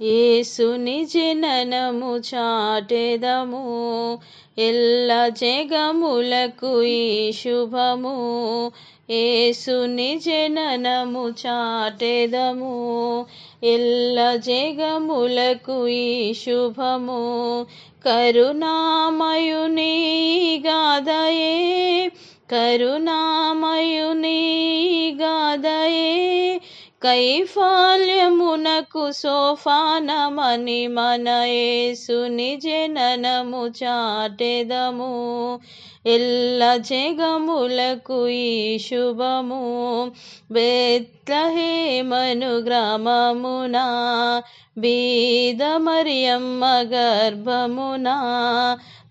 యేసుని జననము చాటెదము, ఎల్ల జగములకు ఈ శుభము. యేసుని జననము చాటెదము, ఎల్ల జగములకు ఈ శుభము. కరుణామయుని గాదయే, కరుణామయుని గాదయే, కైఫల్యమునకు సోపానమని మన యేసుని జననము చాటెదము, ఎల్ల జగములకు ఈ శుభము. బెత్లెహేమను గ్రామమున, బీద మరియమ్మ గర్భమున,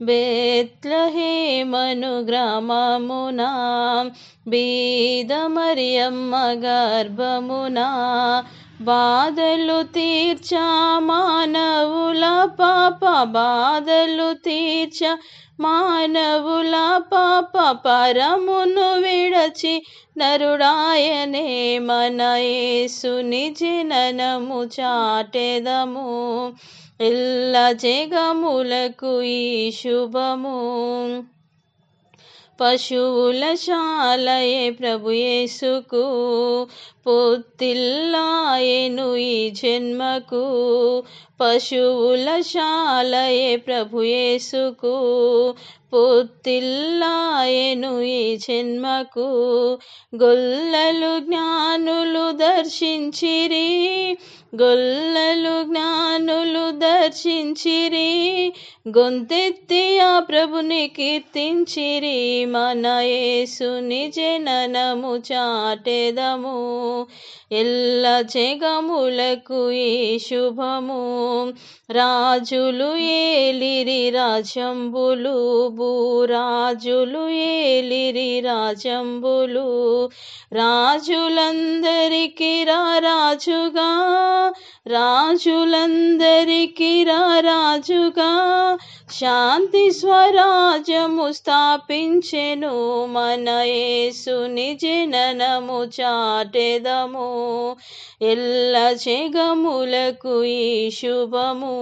బెత్లెహేమను గ్రామమున, బీద మరియమ్మ గర్భమున. బాధలు తీర్చ మానవుల పాప, బాధలు తీర్చ మానవుల పాప, పరమును విడచి నరుడాయనే మన యేసుని జననము చాటెదము, ఎల్ల జగములకు ఈ శుభము. పశువుల శాలయే ప్రభు యేసుకు, పొత్తిల్లాయెను ఈ జన్మకు. పశువుల శాలయే ప్రభు యేసుకు, పొత్తిల్లాయెను ఈ జన్మకు. గొల్లలు జ్ఞానులు దర్శించిరి, గొల్లలు జ్ఞానులు దర్శించిరి, గొంతెత్తి ఆ ప్రభుని కీర్తించిరి. మన యేసుని జననము చాటెదము, ఎల్ల జగములకు ఈ శుభము. రాజులు ఏలిరి రాజంబులు, భూరాజులు ఏలిరి రాజంబులు, రాజులందరికీ రాజుగా, రాజులందరికీ రాజుగా, శాంతి స్వరాజ్యము స్థాపించెను. మన యేసుని జననము చాటెదము, ఎల్ల జగములకు ఈ శుభము.